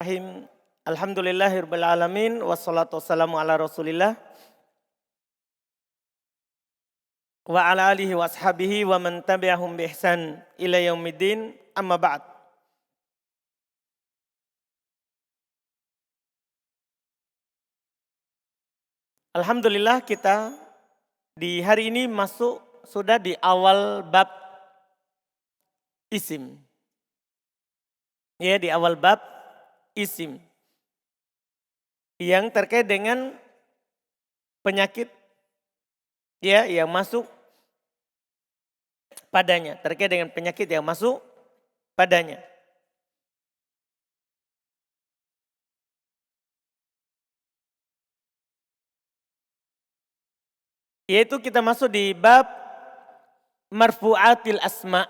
Bismillahirrahmanirrahim. Alhamdulillahirabbil alamin wassalatu wassalamu ala Rasulillah wa ala alihi wa ashabihi wa man tabi'ahum bi ihsan ila yaumiddin. Amma ba'd. Alhamdulillah kita di hari ini masuk sudah di awal bab isim. Ya, di awal bab isim. Yang terkait dengan penyakit ya yang masuk padanya, terkait dengan penyakit yang masuk padanya. Yaitu kita masuk di bab marfu'atil asma.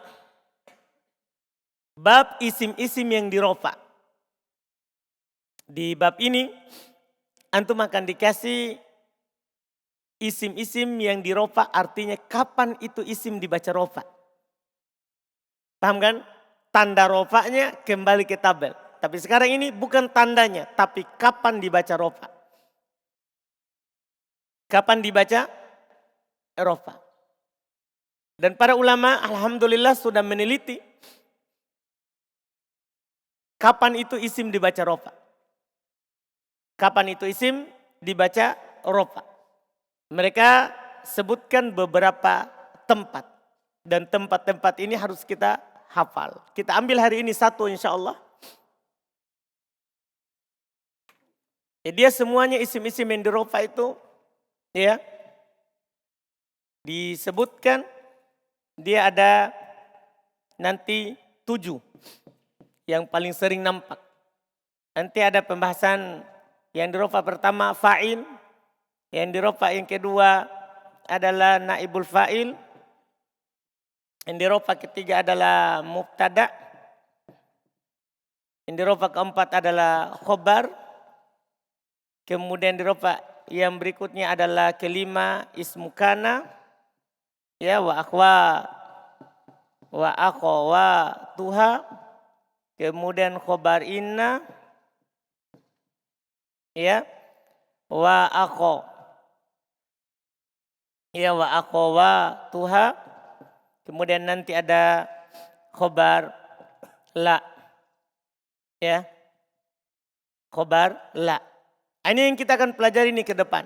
Bab isim-isim yang dirofa. Di bab ini antum akan dikasih isim-isim yang dirofa, artinya kapan itu isim dibaca rofa. Paham kan? Tanda rofanya kembali ke tabel. Tapi sekarang ini bukan tandanya, tapi kapan dibaca rofa. Kapan dibaca rofa. Dan para ulama alhamdulillah sudah meneliti kapan itu isim dibaca rofa. Kapan itu isim dibaca rofa. Mereka sebutkan beberapa tempat. Dan tempat-tempat ini harus kita hafal. Kita ambil hari ini satu insya Allah. Dia semuanya isim-isim yang dirofa itu ya disebutkan. Dia ada nanti 7 yang paling sering nampak. Nanti ada pembahasan yang dirofa pertama fa'il. Yang dirofa yang kedua adalah naibul fa'il. Yang dirofa ketiga adalah mubtada. Yang dirofa keempat adalah khobar. Kemudian dirofa yang berikutnya adalah kelima ismu kana. Ya wa tuha. Kemudian khobar inna. Ya wa akho. Ya wa tuha. Kemudian nanti ada khobar la. Ya. Khobar la. Ini yang kita akan pelajari ini ke depan.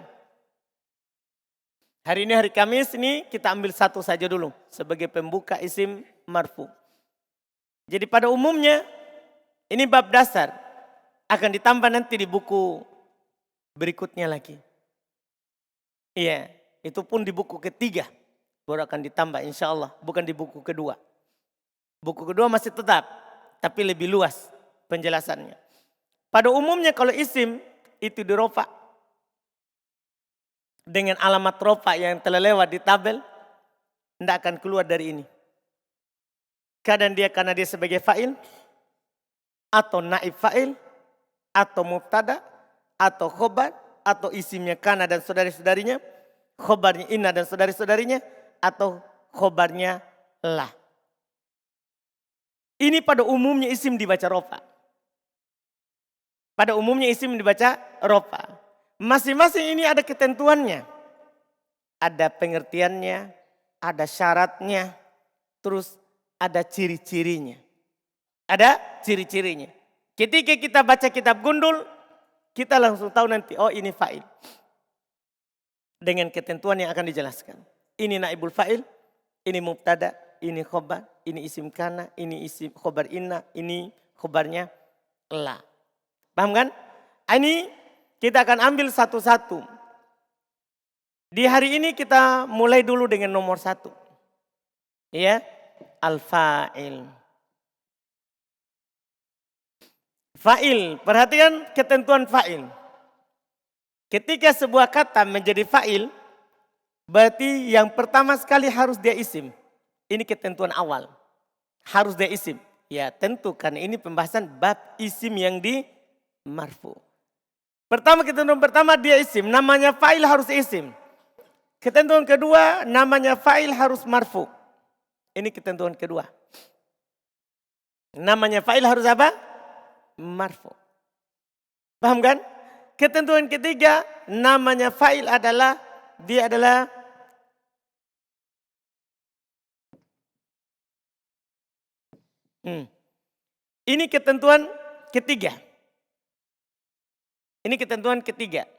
Hari ini hari Kamis ini kita ambil satu saja dulu sebagai pembuka isim marfu. Jadi pada umumnya ini bab dasar akan ditambah nanti di buku berikutnya lagi. Iya, itu pun di buku ketiga baru akan ditambah insya Allah, bukan di buku kedua. Buku kedua masih tetap, tapi lebih luas penjelasannya. Pada umumnya kalau isim itu dirofa dengan alamat rofa yang telah lewat di tabel, tidak akan keluar dari ini. Kadang dia karena dia sebagai fa'il, atau naib fa'il, atau mubtada, atau khobar, atau isimnya kana dan saudari-saudarinya, khobarnya inna dan saudari-saudarinya, atau khobarnya la. Ini pada umumnya isim dibaca rofa. Pada umumnya isim dibaca rofa. Masing-masing ini ada ketentuannya. Ada pengertiannya, ada syaratnya, terus ada ciri-cirinya. Ada ciri-cirinya. Ketika kita baca kitab Gundul, kita langsung tahu nanti, oh ini fa'il. Dengan ketentuan yang akan dijelaskan. Ini naibul fa'il, ini mubtada, ini khobar, ini isim kana, ini isim khobar inna, ini khobarnya la. Paham kan? Ini kita akan ambil satu-satu. Di hari ini kita mulai dulu dengan nomor 1. Ya, al-fa'il. Fa'il, perhatikan ketentuan fa'il. Ketika sebuah kata menjadi fa'il, berarti yang pertama sekali harus dia isim. Ini ketentuan awal. Harus dia isim. Ya tentu karena ini pembahasan bab isim yang di marfu. Pertama, ketentuan pertama dia isim. Namanya fa'il harus isim. Ketentuan kedua, namanya fa'il harus marfu. Ini ketentuan kedua. Namanya fa'il harus apa? Marfu. Paham kan? Ketentuan ketiga, namanya fa'il adalah, dia adalah ini ketentuan ketiga. Ini ketentuan ketiga.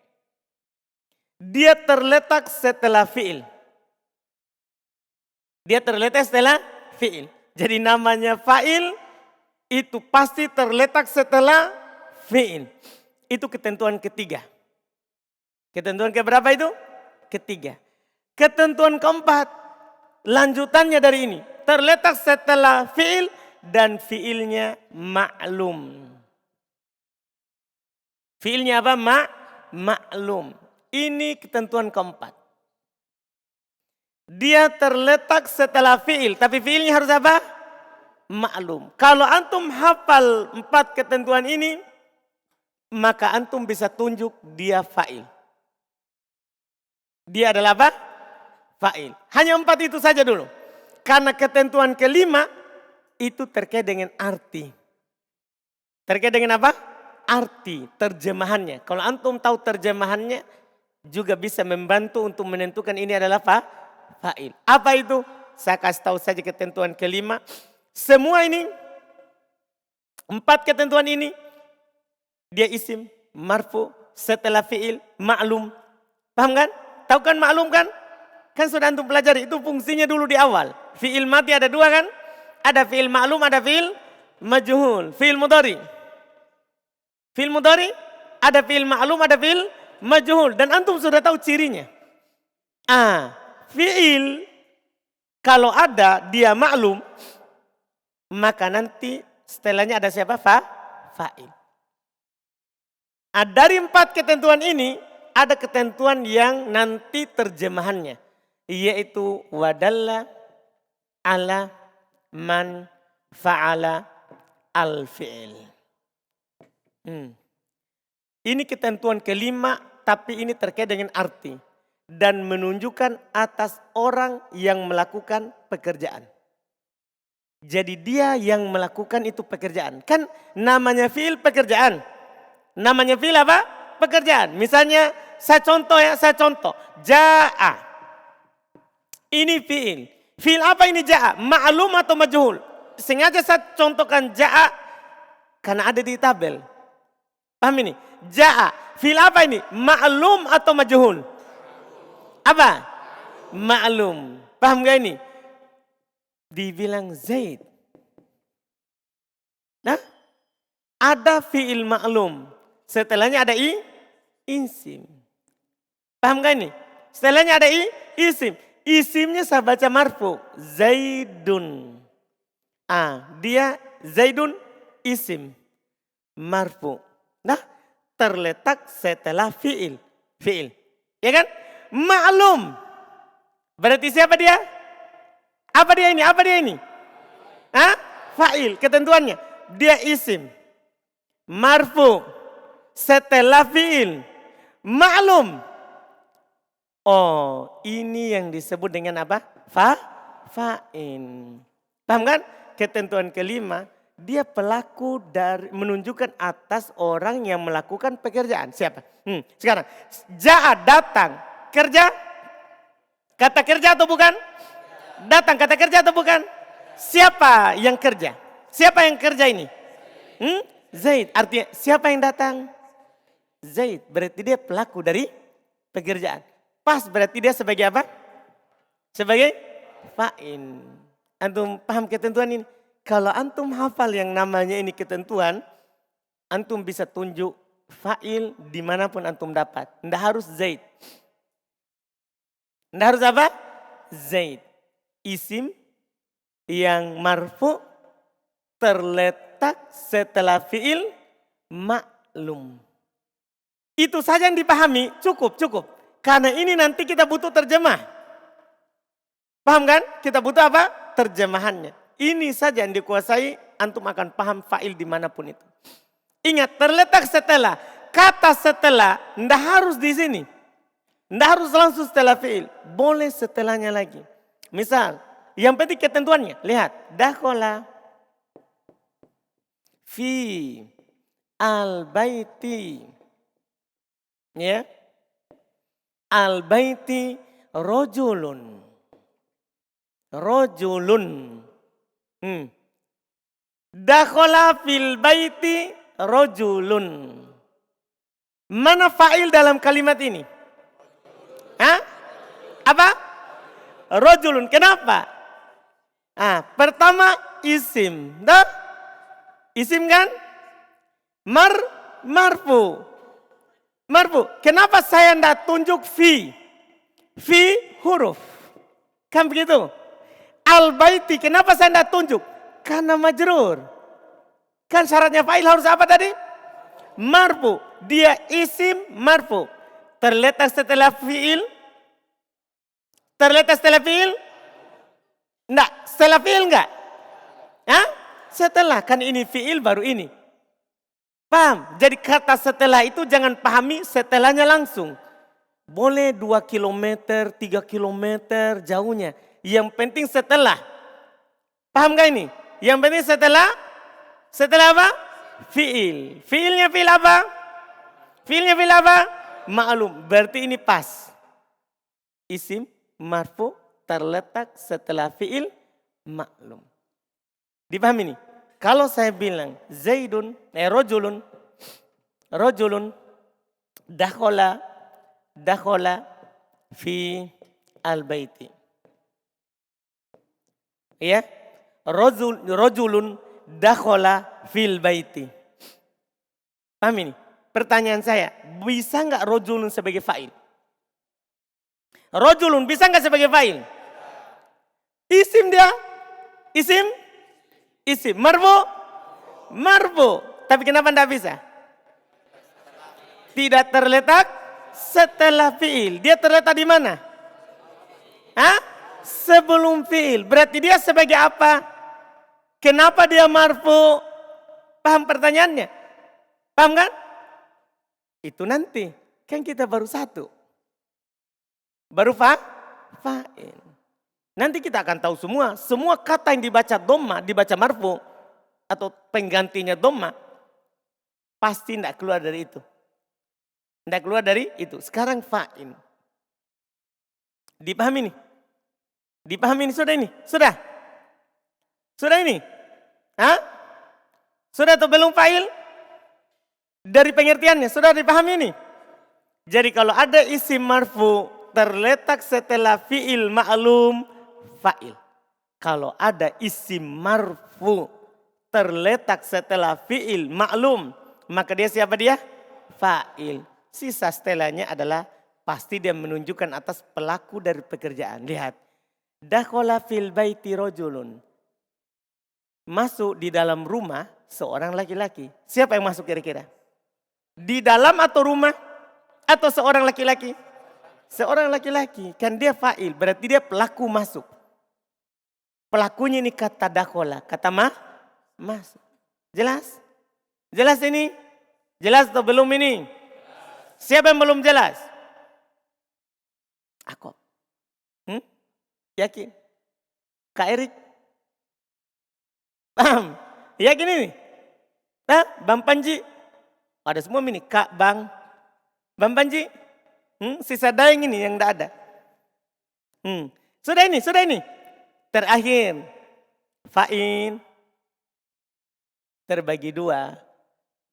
Dia terletak setelah fi'il. Dia terletak setelah fi'il. Jadi namanya fa'il itu pasti terletak setelah fi'il. Itu ketentuan ketiga. Ketentuan keberapa itu? Ketiga. Ketentuan keempat, lanjutannya dari ini. Terletak setelah fi'il dan fi'ilnya ma'lum. Fi'ilnya apa? Ma'lum. Ini ketentuan keempat. Dia terletak setelah fi'il. Tapi fi'ilnya harus apa? Ma'lum. Kalau antum hafal 4 ketentuan ini, maka antum bisa tunjuk dia fa'il. Dia adalah apa? Fa'il. Hanya 4 itu saja dulu. Karena ketentuan kelima itu terkait dengan arti. Terkait dengan apa? Arti, terjemahannya. Kalau antum tahu terjemahannya, juga bisa membantu untuk menentukan ini adalah fa'il. Apa itu? Saya kasih tahu saja ketentuan kelima. Semua ini, 4 ketentuan ini, dia isim, marfu, setelah fi'il, ma'lum. Paham kan? Tahu kan ma'lum kan? Kan sudah antum pelajari, itu fungsinya dulu di awal. Fi'il mati ada 2 kan? Ada fi'il ma'lum, ada fi'il majhul. Fi'il mudhari. Fi'il mudhari, ada fi'il ma'lum, ada fi'il majhul. Dan antum sudah tahu cirinya. Fi'il kalau ada dia ma'lum, maka nanti setelahnya ada siapa? Fa'il. Dari 4 ketentuan ini, ada ketentuan yang nanti terjemahannya. Yaitu wadalla ala man fa'ala al-fi'il. Ini ketentuan kelima, tapi ini terkait dengan arti. Dan menunjukkan atas orang yang melakukan pekerjaan. Jadi dia yang melakukan itu pekerjaan. Kan namanya fi'il pekerjaan. Namanya fi'il apa? Pekerjaan. Misalnya saya contoh. Ja'a. Ini fi'il. Fi'il apa ini ja'a? Ma'lum atau majhul? Sengaja saya contohkan ja'a karena ada di tabel. Paham ini? Ja'a. Fi'il apa ini? Ma'lum atau majhul? Apa? Ma'lum. Paham gak ini? Dibilang Zaid. Nah, ada fi'il ma'lum. Setelahnya ada isim. Paham gak ini? Setelahnya ada isim. Isimnya saya baca marfu. Zaidun. Dia Zaidun isim. Marfu. Nah, terletak setelah fi'il. Fi'il. Ya kan? Ma'lum. Berarti siapa dia? Apa dia ini? Fa'il. Ketentuannya. Dia isim. Marfu. Setelah fi'il. Ma'lum. Oh, ini yang disebut dengan apa? Fa'il. Paham kan? Ketentuan kelima. Dia pelaku dari menunjukkan atas orang yang melakukan pekerjaan. Siapa? Sekarang. Ja'a datang. Kerja? Kata kerja atau bukan? Datang kata kerja atau bukan? Siapa yang kerja? Siapa yang kerja ini? Zaid. Artinya siapa yang datang? Zaid. Berarti dia pelaku dari pekerjaan. Pas berarti dia sebagai apa? Sebagai fa'il. Antum paham ketentuan ini? Kalau antum hafal yang namanya ini ketentuan, antum bisa tunjuk fa'il dimanapun antum dapat. Nggak harus Zaid. Nggak harus apa? Zaid. Isim yang marfu terletak setelah fi'il ma'lum. Itu saja yang dipahami, cukup. Karena ini nanti kita butuh terjemah. Paham kan? Kita butuh apa? Terjemahannya. Ini saja yang dikuasai, antum akan paham fa'il dimanapun itu. Ingat, terletak setelah. Kata setelah, ndak harus di sini. Ndak harus langsung setelah fi'il. Boleh setelahnya lagi. Misal, yang penting ketentuannya. Lihat, dakhala fi al-baiti Ya. Al-baiti rojulun. Rojulun. Dakhala fil baiti rojulun. Mana fa'il dalam kalimat ini? Hah? Apa? Rojulun. Kenapa? Pertama isim. Dah? Isim kan? Marfu. Marfu. Kenapa saya tidak tunjuk fi? Fi huruf. Kan begitu? Al-baiti. Kenapa saya tidak tunjuk? Karena majrur. Kan syaratnya fa'il harus apa tadi? Marfu. Dia isim marfu. Terletak setelah fi'il? Terletak setelah fi'il? Enggak. Setelah fi'il enggak? Hah? Setelah. Kan ini fi'il baru ini. Paham? Jadi kata setelah itu jangan pahami setelahnya langsung. Boleh 2 kilometer, 3 kilometer jauhnya. Yang penting setelah. Paham gak ini? Yang penting setelah. Setelah apa? Fi'il. Fi'ilnya fi'il apa? Fi'ilnya fi'il apa? Ma'lum. Berarti ini pas. Isim marfu terletak setelah fi'il ma'lum. Dipahami ini? Kalau saya bilang Zaidun, rojulun, dakhala fi al-baiti. Ya, rojulun dakhala fil baiti. Paham ini? Pertanyaan saya, bisa nggak rojulun sebagai fa'il? Rojulun bisa nggak sebagai fa'il? Isim dia, isim. Marfu. Tapi kenapa tidak bisa? Tidak terletak setelah fi'il. Dia terletak di mana? Sebelum fi'il. Berarti dia sebagai apa? Kenapa dia marfu? Paham pertanyaannya? Paham kan? Itu nanti. Kan kita baru satu. Baru fa'il. Nanti kita akan tahu semua. Semua kata yang dibaca dhamma, dibaca marfu. Atau penggantinya dhamma. Pasti tidak keluar dari itu. Tidak keluar dari itu. Sekarang fa'il. Dipahami nih? Dipahami ini sudah ini? Sudah? Sudah ini? Sudah atau belum fa'il? Dari pengertiannya, sudah dipahami ini? Jadi kalau ada isim marfu terletak setelah fi'il ma'lum, fa'il. Kalau ada isim marfu terletak setelah fi'il ma'lum, maka dia siapa dia? Fa'il. Sisa setelahnya adalah pasti dia menunjukkan atas pelaku dari pekerjaan. Lihat. Dakhala fil baiti rojulun. Masuk di dalam rumah seorang laki-laki. Siapa yang masuk kira-kira? Di dalam atau rumah? Atau seorang laki-laki? Seorang laki-laki. Kan dia fa'il. Berarti dia pelaku masuk. Pelakunya ini kata dakhala. Kata masuk. Jelas? Jelas ini? Jelas atau belum ini? Siapa yang belum jelas? Aku. Yakin? Kak Erik? Paham? Yakin ini? Bang Panji? Ada semua ini. Kak, Bang. Bang Panji? Sisa daeng ini yang tidak ada. Sudah ini. Terakhir. Fa'in. Terbagi dua.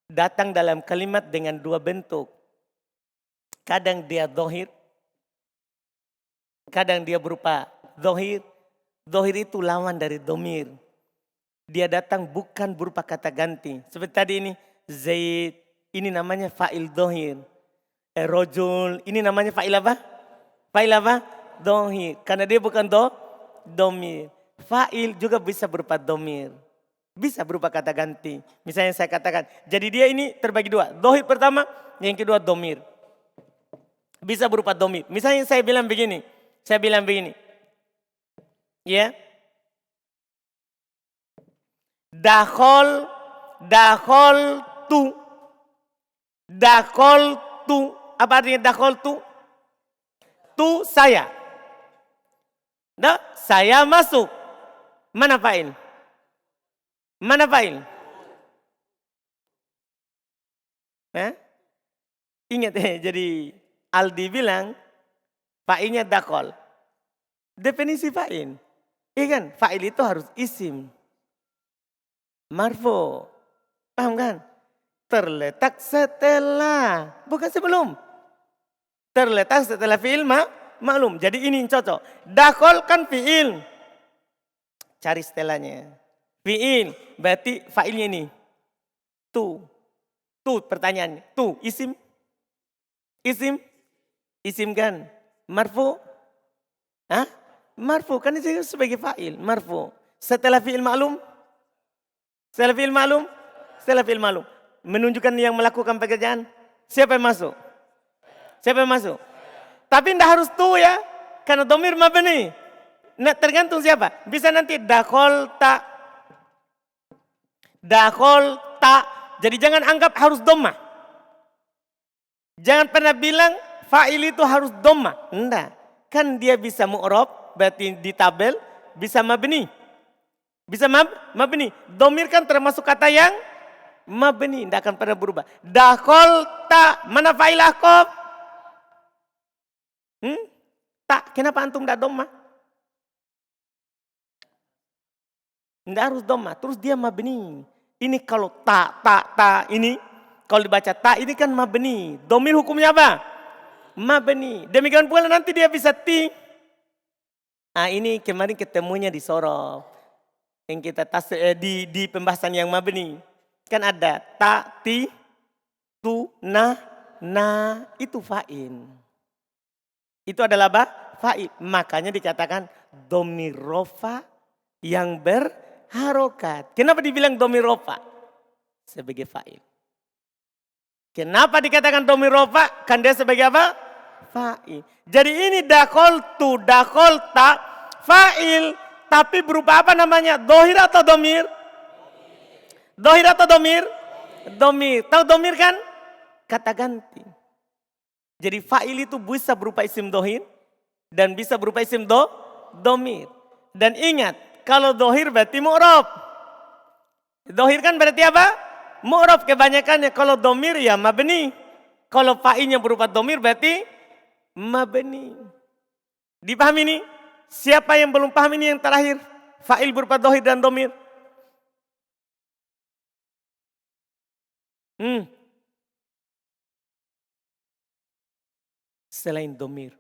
Datang dalam kalimat dengan dua bentuk. Kadang dia dohir. Kadang dia berupa dohir. Dohir itu lawan dari domir. Dia datang bukan berupa kata ganti. Seperti tadi ini. Zaid. Ini namanya fa'il dohir. Rojul. Ini namanya fa'il apa? Fa'il apa? Dohir. Karena dia bukan domir. Fa'il juga bisa berupa domir. Bisa berupa kata ganti. Misalnya saya katakan. Jadi dia ini terbagi dua. Dohir pertama. Yang kedua domir. Bisa berupa domir. Misalnya saya bilang begini. Ya. Dakhol tu. Apa artinya dakhol tu? Tu saya. Nah, saya masuk. Mana fa'il? Ingat jadi Aldi bilang fa'ilnya dakol. Definisi fa'il. Iya kan? Fa'il itu harus isim. Marfu. Paham kan? Terletak setelah. Bukan sebelum. Terletak setelah fi'il maklum. Jadi ini yang cocok. Dakol kan fi'il. Cari setelahnya. Fi'il. Berarti fa'ilnya ini. Tu. Tu pertanyaannya. Tu isim. Isim. Isim kan. Marfu. Hah? Marfu kan itu sebagai fa'il. Marfu. Setelah fi'il maklum. Setelah fi'il maklum. Setelah fi'il maklum. Menunjukkan yang melakukan pekerjaan. Siapa yang masuk? Siapa yang masuk? Tapi tidak harus tu ya. Karena domir mabni. Nah, tergantung siapa. Bisa nanti dakol tak. Dakol tak. Jadi jangan anggap harus domah. Jangan pernah bilang fa'il itu harus domah. Enggak. Kan dia bisa mu'rob. Berarti di tabel. Bisa mabni. Bisa mabni. Domir kan termasuk kata yang mabni. Tidak akan pernah berubah. Dakol tak. Mana fa'il akob? Tak. Kenapa antum tidak domah? Tidak harus domah. Terus dia mabni. Ini kalau tak ini. Kalau dibaca tak ini kan mabni. Domir hukumnya apa? Mabni. Demikian pula nanti dia bisa ti. Nah ini kemarin ketemunya di sorof. Yang kita di pembahasan yang mabni. Kan ada ta, ti, tu, na. Itu fa'il. Itu adalah apa? Fa'il. Makanya dikatakan domir rofa yang berharokat. Kenapa dibilang domir rofa? Sebagai fa'il. Kenapa dikatakan domir rofa? Kan dia sebagai apa? Fa'il. Jadi ini dakol tu, dakol ta, fa'il. Tapi berupa apa namanya? Dohir atau domir? Dohir atau domir? Domir. Tahu domir kan? Kata ganti. Jadi fa'il itu bisa berupa isim dohir. Dan bisa berupa isim domir. Dan ingat, kalau dohir berarti mu'rob. Dohir kan berarti apa? Mu'rob kebanyakannya. Kalau domir ya mabni. Kalau fa'ilnya berupa domir berarti mabni. Dipahami ini? Siapa yang belum paham ini yang terakhir? Fa'il berupa dohir dan domir. Selain domir.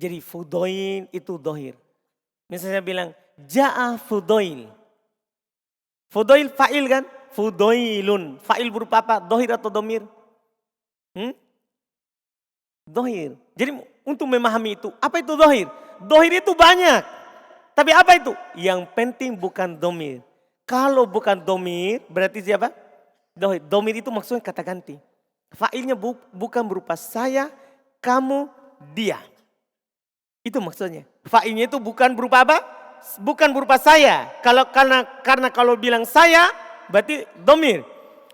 Jadi fudoil itu dohir. Misalnya bilang, ja'a fudoil. Fudoil fa'il kan? Fudoilun. Fa'il berupa apa? Dohir atau domir? Dohir. Jadi untuk memahami itu, apa itu dohir? Dohir itu banyak. Tapi apa itu? Yang penting bukan domir. Kalau bukan domir, berarti siapa? Dohir. Domir itu maksudnya kata ganti. Fa'ilnya bukan berupa saya, kamu, dia. Itu maksudnya. Fa'ilnya itu bukan berupa apa? Bukan berupa saya. Karena kalau bilang saya, berarti domir.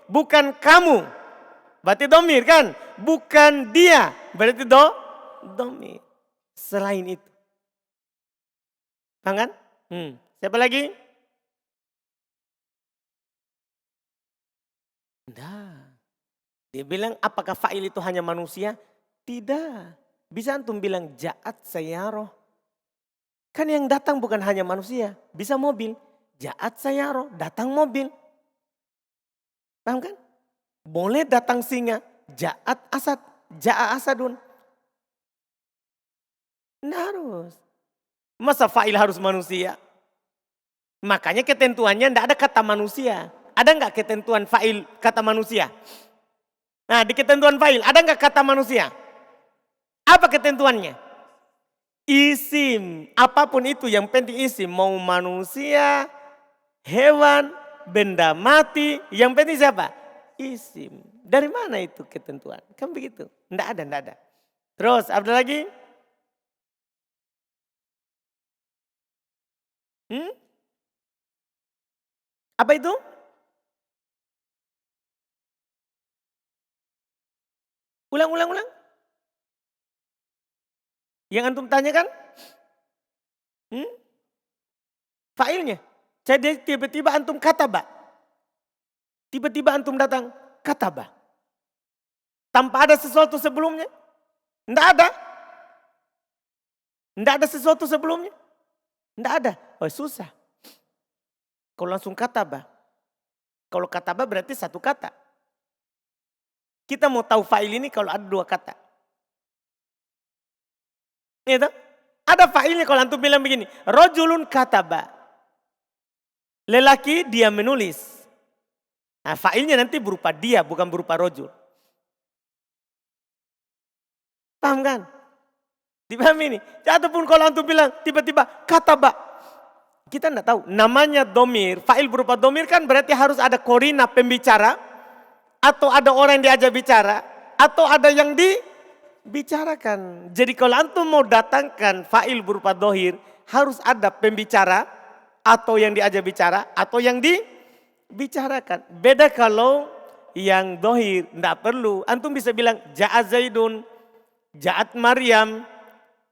Bukan kamu, berarti domir kan? Bukan dia, berarti domir. Selain itu. Paham kan? Siapa lagi? Tidak. Dia bilang apakah fa'il itu hanya manusia? Tidak. Bisa antum bilang ja'at sayaroh. Kan yang datang bukan hanya manusia. Bisa mobil. Ja'at sayaroh. Datang mobil. Paham kan? Boleh datang singa. Ja'at asad. Ja'a asadun. Tidak harus. Masa fa'il harus manusia? Makanya ketentuannya tidak ada kata manusia. Ada enggak ketentuan fa'il kata manusia? Nah di ketentuan fa'il ada enggak kata manusia? Apa ketentuannya? Isim. Apapun itu yang penting isim. Mau manusia, hewan, benda mati. Yang penting siapa? Isim. Dari mana itu ketentuan? Kan begitu. Tidak ada, tidak ada. Terus ada lagi? Apa itu? Ulang. Yang antum tanyakan? Fa'ilnya. Jadi tiba-tiba antum kataba. Tiba-tiba antum datang kataba. tanpa ada sesuatu sebelumnya? Tidak ada. Tidak ada sesuatu sebelumnya? Tidak ada. Oh susah. Kalau langsung katabah. Kalau katabah berarti satu kata. Kita mau tahu fa'il ini kalau ada dua kata. Gitu? Ada fa'ilnya kalau antum bilang begini. Rojulun kataba. Lelaki dia menulis. Nah, fa'ilnya nanti berupa dia bukan berupa rojul. Paham kan? Dipahami ini? Ataupun kalau antum bilang tiba-tiba kataba. Kita tidak tahu. Namanya domir. Fa'il berupa domir kan berarti harus ada korina pembicara. Atau ada orang yang diajak bicara. Atau ada yang dibicarakan. Jadi kalau antum mau datangkan fa'il berupa dohir. Harus ada pembicara. Atau yang diajak bicara. Atau yang dibicarakan. Beda kalau yang dohir. Tidak perlu. Antum bisa bilang ja'at Zaidun. Ja'at Maryam.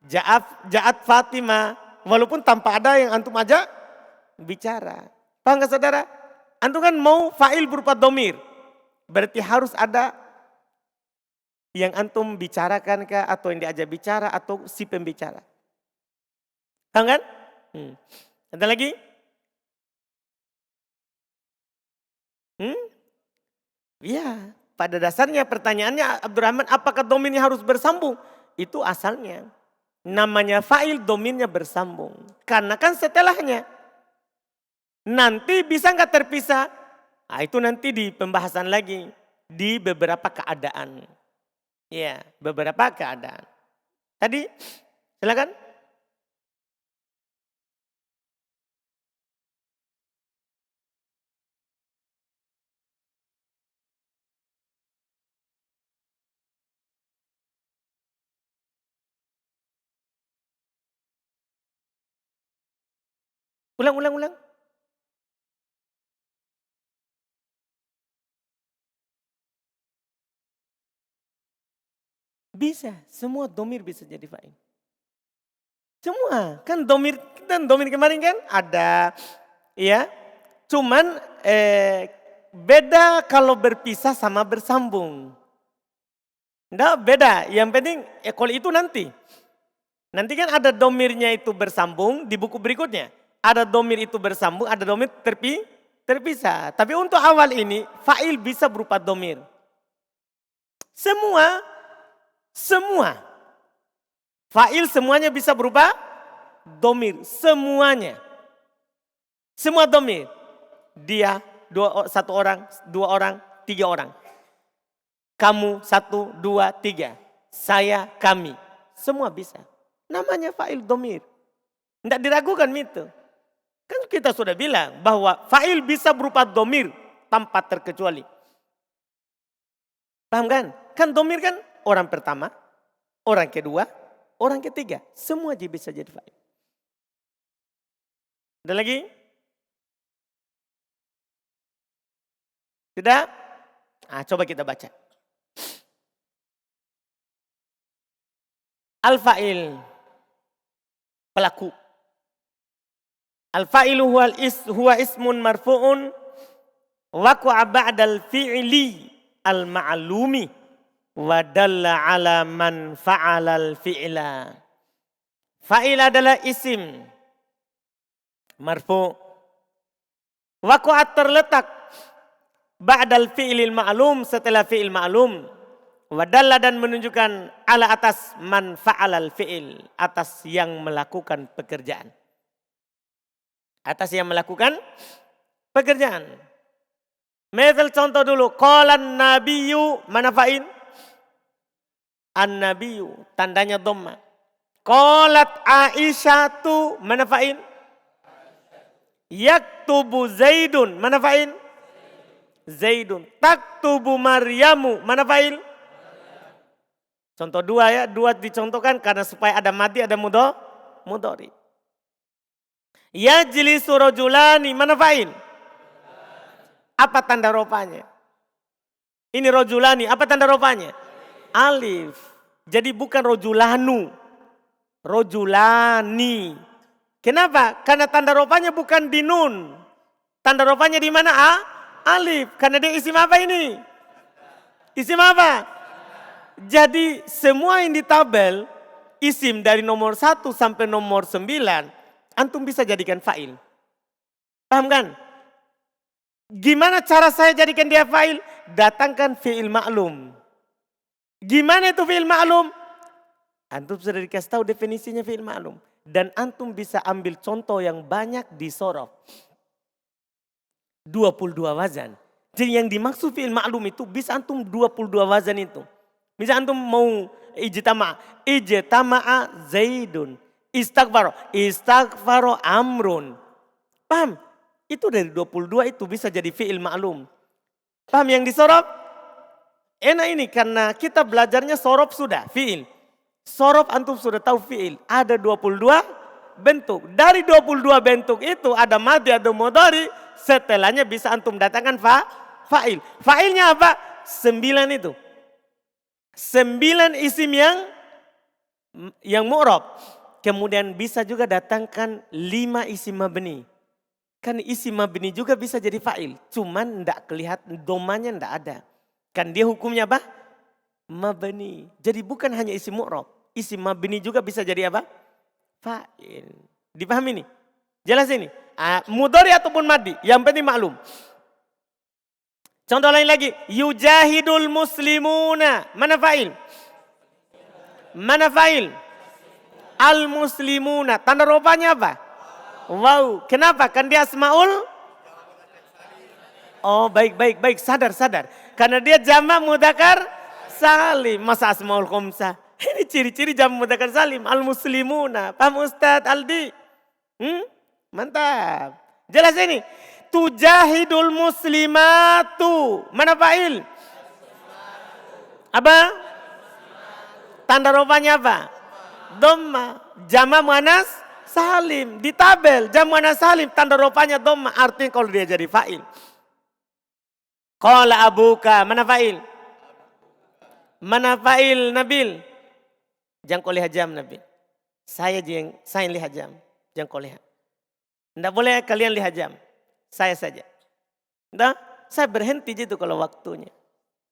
Ja'at Fatimah. Walaupun tanpa ada yang antum ajak bicara. Paham gak saudara? Antum kan mau fa'il berupa domir. Berarti harus ada yang antum bicarakan kah, atau yang diajak bicara, atau si pembicara. Paham kan? Ada lagi? Ya, pada dasarnya pertanyaannya Abdurrahman, apakah domirnya harus bersambung? Itu asalnya. Namanya fa'il domirnya bersambung. Karena kan setelahnya. Nanti bisa nggak terpisah? Nah, itu nanti di pembahasan lagi. Di beberapa keadaan. Ya, beberapa keadaan. Tadi, silakan. Ulang. Bisa, semua domir bisa jadi fa'il. Semua, kan domir kemarin kan ada, ya. Cuman beda kalau berpisah sama bersambung. Nggak beda, yang penting kalau itu nanti. Nanti kan ada domirnya itu bersambung di buku berikutnya. Ada domir itu bersambung, ada domir terpisah. Tapi untuk awal ini, fa'il bisa berupa domir. Semua. Fa'il semuanya bisa berupa domir. Semuanya. Semua domir. Dia, satu orang, dua orang, tiga orang. Kamu, satu, dua, tiga. Saya, kami. Semua bisa. Namanya fa'il domir. Tidak diragukan itu. Kan kita sudah bilang bahwa fa'il bisa berupa domir tanpa terkecuali. Paham kan? Kan domir kan orang pertama, orang kedua, orang ketiga. Semua bisa jadi fa'il. Ada lagi? Tidak? Coba kita baca. Al-fa'il. Pelaku. Al-fa'ilu huwa ismun marfu'un waqa'a ba'dal fi'li al-ma'lumi wa dalla ala man fa'alal fi'la. Fa'il adalah isim marfu'. Waqa'a terletak ba'dal fi'lil ma'lum, setelah fi'il ma'lum. Wa dalla dan menunjukkan ala atas man fa'alal fi'il, atas yang melakukan pekerjaan. Atas yang melakukan pekerjaan. Misal contoh dulu. Qalan nabiyyu, mana fa'il? An-nabiyyu, tandanya dhamma. Qalat Aisyatu, mana fa'il? Yaktubu Zaidun, mana fa'il? Zaidun. Taktubu Maryamu, mana fa'il? Contoh dua ya, dua dicontohkan karena supaya ada madi, ada mudhari. Yajlisu rajulani, mana fa'il? Apa tanda rofanya? Ini rajulani, apa tanda rofanya? Alif. Jadi bukan rajulanu. Rajulani. Kenapa? Karena tanda rofanya bukan di nun. Tanda rofanya di mana? Alif. Karena dia isim apa ini? Isim apa? Jadi semua yang di tabel, isim dari nomor 1 sampai nomor 9, antum bisa jadikan fa'il. Paham kan? Gimana cara saya jadikan dia fa'il? Datangkan fi'il ma'lum. Gimana itu fi'il ma'lum? Antum sudah dikasih tahu definisinya fi'il ma'lum. Dan antum bisa ambil contoh yang banyak di sorof. 22 wazan. Jadi yang dimaksud fi'il ma'lum itu bisa antum 22 wazan itu. Misal antum mau ijtama'a zaidun, istaghfaro amrun. Paham? Itu dari 22 itu bisa jadi fi'il ma'lum. Paham yang disorof? Enak ini karena kita belajarnya sorof sudah, fi'il. Sorof antum sudah tahu fi'il. Ada 22 bentuk. Dari 22 bentuk itu ada madhi, ada mudhari. Setelahnya bisa antum datangkan fa'il. Fa'ilnya apa? 9 itu. 9 isim yang mu'rab. Kemudian bisa juga datangkan 5 isim mabni. Kan isim mabni juga bisa jadi fa'il. Cuman enggak kelihatan, domanya enggak ada. Kan dia hukumnya apa? Mabni. Jadi bukan hanya isim mu'rab. Isim mabni juga bisa jadi apa? Fa'il. Dipahami nih? Jelas ini? Mudhari ataupun madhi. Yang penting maklum. Contoh lain lagi, yujahidul muslimuna. Mana fa'il? Mana fa'il? Al muslimuna. Tanda rupanya apa? Wow. Kenapa? Kan dia asmaul? Oh baik. Sadar. Karena dia jamak mudzakkar salim. Masa asmaul khamsah? Ini ciri-ciri jamak mudzakkar salim. Al muslimuna. Paham Ustaz Aldi? Mantap. Jelas ini? Tujahidul muslimatu. Mana fa'il? Apa? Tanda rupanya apa? Dhamma. Jamak muannas salim. Di tabel jamak muannas salim tanda rupanya dhamma. Artinya kalau dia jadi fa'il. Qala abuka. Mana fa'il? Mana fa'il Nabil? Jangan kau lihat jam Nabil. Saya lihat jam. Jangan kau lihat. Tidak boleh kalian lihat jam. Saya saja. Nah, saya berhenti gitu kalau waktunya.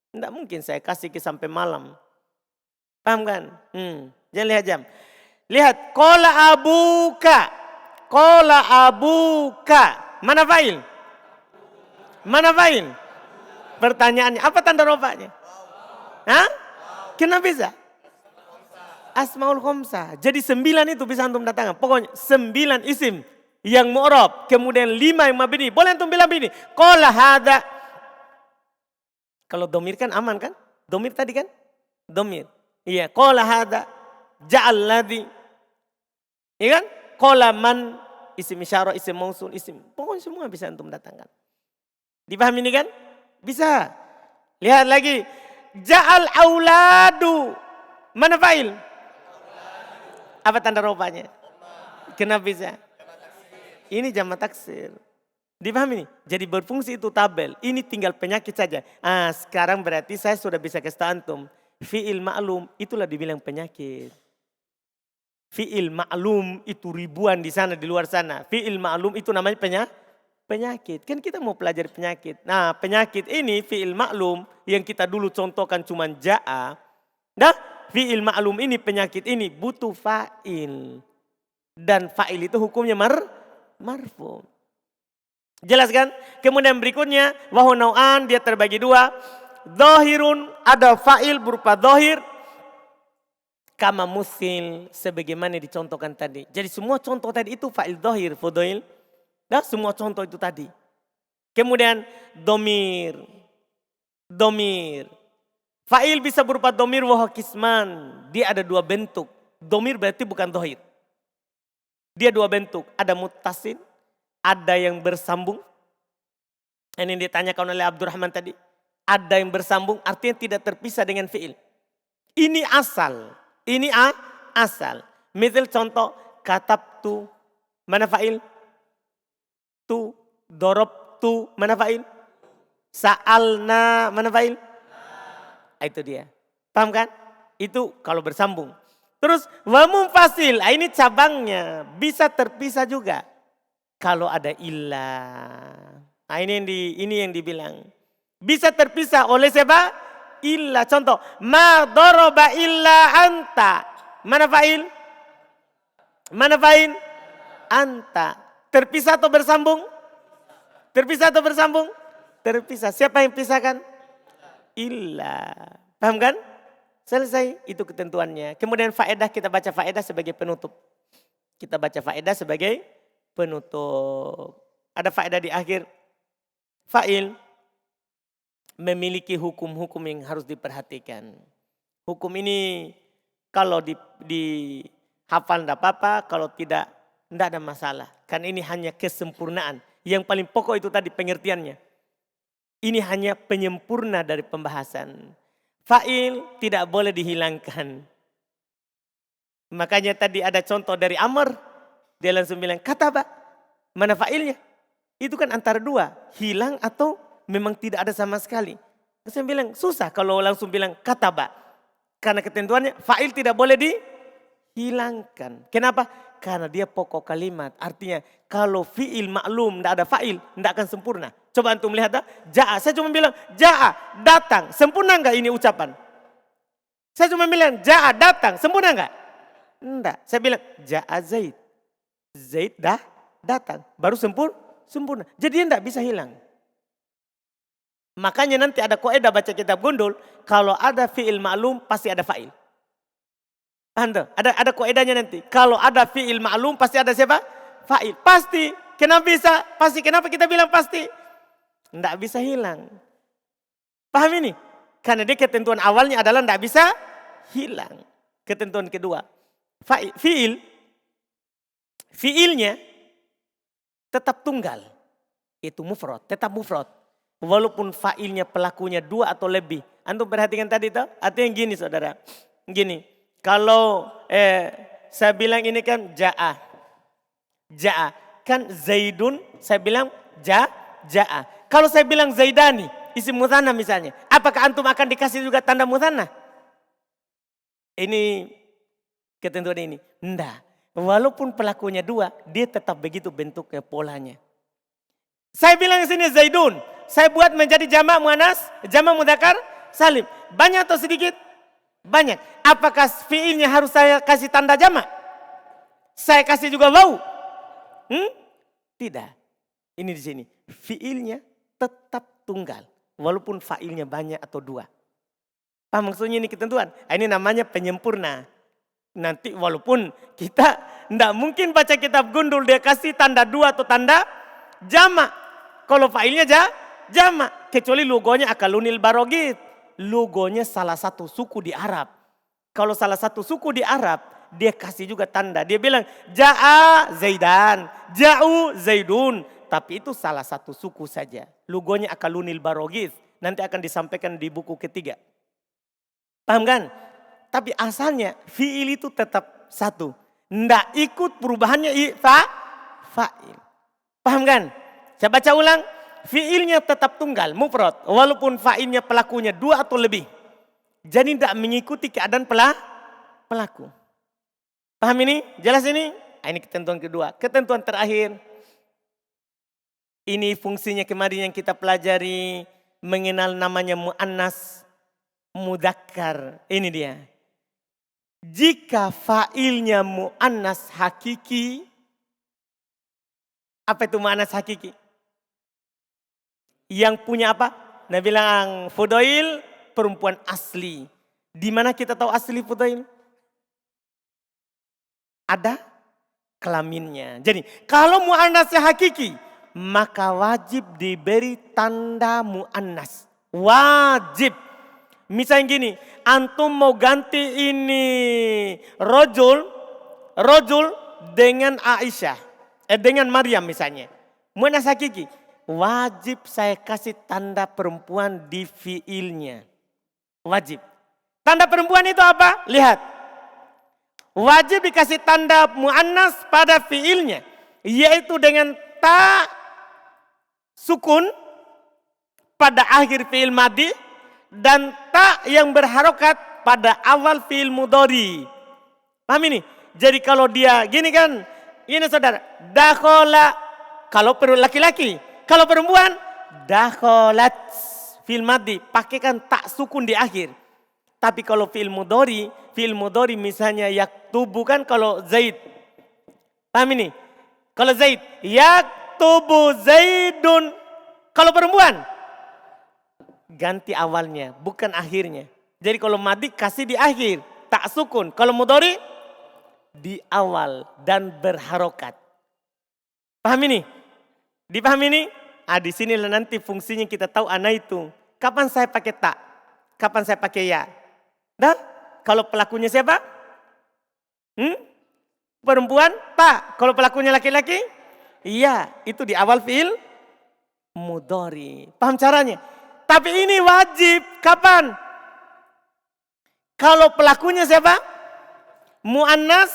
Tidak mungkin saya kasih sampai malam. Paham kan? Jangan lihat jam. Lihat. Qala abuka. Mana fa'il? Mana fa'il? Pertanyaannya. Apa tanda rofanya? Hah? Kenapa bisa? Asmaul khamsah. Jadi 9 itu bisa antum datangkan. Pokoknya 9 isim. Yang mu'rab, kemudian 5 yang mabni. Boleh antum bilang begini, qala hada. Kalau domir kan aman kan? Domir tadi kan? Domir. Iya, qala hada, ja'al ladhi. Iya kan? Qala man, isim isyarah, isim mausul, isim. Pokoknya semua bisa antum datangkan. Dipahami ini kan? Bisa. Lihat lagi. Ja'al auladu. Mana fa'il? Apa tanda rupanya? Kenapa bisa? Ini jamak taksir. Dipahami nih? Jadi berfungsi itu tabel. Ini tinggal penyakit saja. Sekarang berarti saya sudah bisa kasih tahu antum. Fi'il ma'lum itulah dibilang penyakit. Fi'il ma'lum itu ribuan di sana, di luar sana. Fi'il ma'lum itu namanya penyakit. Kan kita mau pelajari penyakit. Nah penyakit ini fi'il ma'lum yang kita dulu contohkan cuma ja'a. Nah fi'il ma'lum ini penyakit ini butuh fa'il. Dan fa'il itu hukumnya marfu. Jelas kan? Kemudian berikutnya wahu nau'an, dia terbagi 2. Dhahirun, ada fa'il berupa dhahir. Kama musil, sebagaimana dicontohkan tadi. Jadi semua contoh tadi itu fa'il dhahir, fudail. Nah, semua contoh itu tadi. Kemudian domir. Fa'il bisa berupa domir wa kisman. Dia ada 2 bentuk. Domir berarti bukan dhahir. Dia 2 bentuk, ada muttasil, ada yang bersambung. Ini yang ditanyakan oleh Abdurrahman tadi. Ada yang bersambung artinya tidak terpisah dengan fi'il. Ini asal. Misal contoh, katabtu, mana fa'il? Tu, dorobtu, mana fa'il? Sa'alna, mana fa'il? Itu dia. Paham kan? Itu kalau bersambung. Terus wa munfasil, ini cabangnya bisa terpisah juga. Kalau ada illah. Ini yang dibilang. Bisa terpisah oleh siapa? illa. Contoh, ma doroba illa anta. Mana fa'il? Mana fa'il? Anta. Terpisah atau bersambung? Terpisah atau bersambung? Terpisah. Siapa yang pisahkan? Illa. Paham kan? Selesai, itu ketentuannya. Kemudian faedah, kita baca faedah sebagai penutup. Kita baca faedah sebagai penutup. Ada faedah di akhir. Fa'il memiliki hukum-hukum yang harus diperhatikan. Hukum ini kalau dihafal tidak apa-apa, kalau tidak ada masalah. Kan ini hanya kesempurnaan. Yang paling pokok itu tadi pengertiannya. Ini hanya penyempurna dari pembahasan. Fa'il tidak boleh dihilangkan. Makanya tadi ada contoh dari Amr. Dia langsung bilang, kataba. Mana fa'ilnya? Itu kan antara dua, hilang atau memang tidak ada sama sekali. Saya bilang susah kalau langsung bilang kataba. Karena ketentuannya fa'il tidak boleh dihilangkan. Kenapa? Karena dia pokok kalimat. Artinya kalau fi'il maklum tidak ada fa'il, tidak akan sempurna. Coba antum lihat, ja'a. Saya cuma bilang ja'a, datang. Sempurna enggak ini ucapan? Saya cuma bilang ja'a, datang. Sempurna enggak? Enggak. Saya bilang ja'a Zaid. Zaid dah datang. Baru sempurna. Jadi dia tidak bisa hilang. Makanya nanti ada kaidah baca kitab Gundul. Kalau ada fi'il ma'lum pasti ada fa'il. Ada kaidahnya nanti. Kalau ada fi'il ma'lum pasti ada siapa? Fa'il. Pasti. Kenapa bisa? Pasti. Kenapa kita bilang pasti? Tidak bisa hilang. Paham ini? Karena dia ketentuan awalnya adalah tidak bisa hilang. Ketentuan kedua. Fi'ilnya tetap tunggal. Itu mufrad, tetap mufrad. Walaupun fa'ilnya pelakunya dua atau lebih. Antum perhatikan tadi itu? Artinya gini saudara. Gini. Kalau saya bilang ini kan ja'a. Ja'a. Kan Zaidun saya bilang ja'a. Kalau saya bilang Zaidani. Isim mutsanna misalnya. Apakah antum akan dikasih juga tanda mutsanna? Ini ketentuan ini. Enggak. Walaupun pelakunya dua, dia tetap begitu bentuknya, polanya. Saya bilang di sini Zaidun, saya buat menjadi jamak muannas, jamak mudzakkar salim. Banyak atau sedikit? Banyak. Apakah fiilnya harus saya kasih tanda jamak? Saya kasih juga waw? Tidak. Ini di sini. Fiilnya tetap tunggal, walaupun failnya banyak atau dua. Paham maksudnya ini ketentuan? Ini namanya penyempurna. Nanti walaupun kita tidak mungkin baca kitab Gundul dia kasih tanda dua atau tanda jamak. Kalau failnya jamak. Kecuali logonya akalunil barogit. Logonya salah satu suku di Arab. Kalau salah satu suku di Arab dia kasih juga tanda. Dia bilang ja'a Zaidan, ja'u Zaidun. Tapi itu salah satu suku saja. Logonya akalunil barogit. Nanti akan disampaikan di buku ketiga. Paham kan? Tapi asalnya fi'il itu tetap satu. Nggak ikut perubahannya fa'il. Paham kan? Saya baca ulang. Fi'ilnya tetap tunggal, mufrad. Walaupun fa'ilnya pelakunya dua atau lebih. Jadi tidak mengikuti keadaan pelaku. Paham ini? Jelas ini? Ini ketentuan kedua. Ketentuan terakhir. Ini fungsinya kemarin yang kita pelajari. Mengenal namanya mu'annas, mudzakkar. Ini dia. Jika fa'ilnya mu'annas hakiki. Apa itu mu'annas hakiki? Yang punya apa? Nah bilang Fudail perempuan asli. Di mana kita tahu asli Fudail? Ada kelaminnya. Jadi kalau mu'annasnya hakiki. Maka wajib diberi tanda mu'annas. Wajib. Misalnya gini, antum mau ganti ini rojul dengan Aisyah, dengan Maryam misalnya. Mu'annas hakiki, wajib saya kasih tanda perempuan di fiilnya. Wajib. Tanda perempuan itu apa? Lihat. Wajib dikasih tanda mu'annas pada fiilnya. Yaitu dengan ta sukun pada akhir fiil madhi. Dan ta yang berharokat pada awal fi'il mudhari. Paham ini? Jadi kalau dia gini kan. Ini saudara. Dakhola. Kalau laki-laki. Kalau perempuan. Dakholat fi'il madhi, pakaikan tak sukun di akhir. Tapi kalau fi'il mudhari misalnya yaktubu kan kalau Zaid. Paham ini? Kalau Zaid, yaktubu Zaidun. Kalau perempuan, ganti awalnya, bukan akhirnya. Jadi kalau madhi kasih di akhir, tak sukun. Kalau mudhari di awal dan berharokat. Paham ini? Dipahami ini? Di sinilah nanti fungsinya kita tahu anak itu. Kapan saya pakai tak? Kapan saya pakai ya? Dah? Kalau pelakunya siapa? Perempuan? Tak. Kalau pelakunya laki-laki? Iya. Itu di awal fi'il mudhari. Paham caranya? Tapi ini wajib. Kapan? Kalau pelakunya siapa? Mu'annas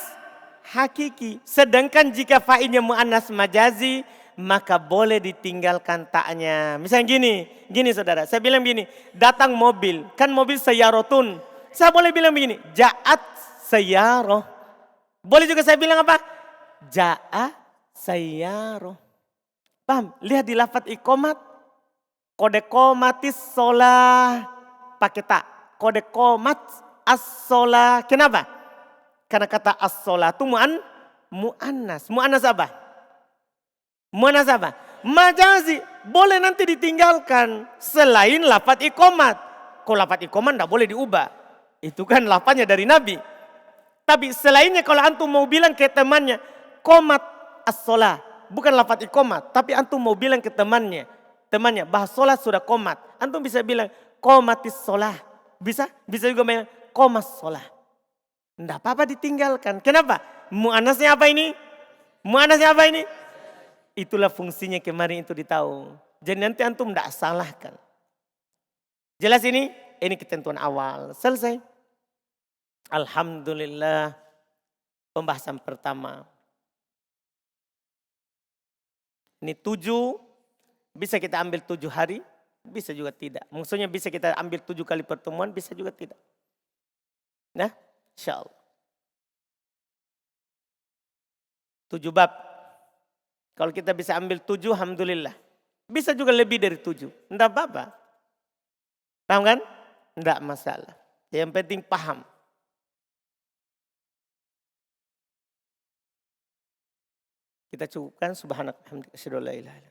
hakiki. Sedangkan jika fa'ilnya mu'annas majazi, maka boleh ditinggalkan taknya. Misalnya gini saudara, saya bilang begini, datang mobil, kan mobil sayyarotun. Saya boleh bilang begini, ja'at sayyaroh. Boleh juga saya bilang apa? Ja'a sayyaroh. Paham? Lihat di lafaz iqomat. Kode komatis sholah. Pakai tak. Kode komat as-sholah. Kenapa? Karena kata as-sholah itu mu'annas. Mu'annas apa? Mu'annas apa? Majazi. Boleh nanti ditinggalkan. Selain lafaz iqomat. Kalau lafaz iqomat tidak boleh diubah. Itu kan lafaznya dari Nabi. Tapi selainnya kalau antum mau bilang ke temannya. Komat as-sholah. Bukan lafaz iqomat. Tapi antum mau bilang ke temannya. Bahas sholat sudah komat. Antum bisa bilang komatis sholah. Bisa? Bisa juga bilang komas sholah. Tidak apa-apa ditinggalkan. Kenapa? Mu'annasnya apa ini? Mu'annasnya apa ini? Itulah fungsinya kemarin itu ditahu. Jadi nanti antum tidak salahkan. Jelas ini? Ini ketentuan awal. Selesai. Alhamdulillah. Pembahasan pertama. Ini 7. Bisa kita ambil 7 hari. Bisa juga tidak. Maksudnya bisa kita ambil 7 kali pertemuan. Bisa juga tidak. Nah, insyaallah. 7 bab. Kalau kita bisa ambil 7, alhamdulillah. Bisa juga lebih dari 7. Tidak apa-apa. Paham kan? Tidak masalah. Yang penting paham. Kita cukupkan. Subhanallah. Alhamdulillah.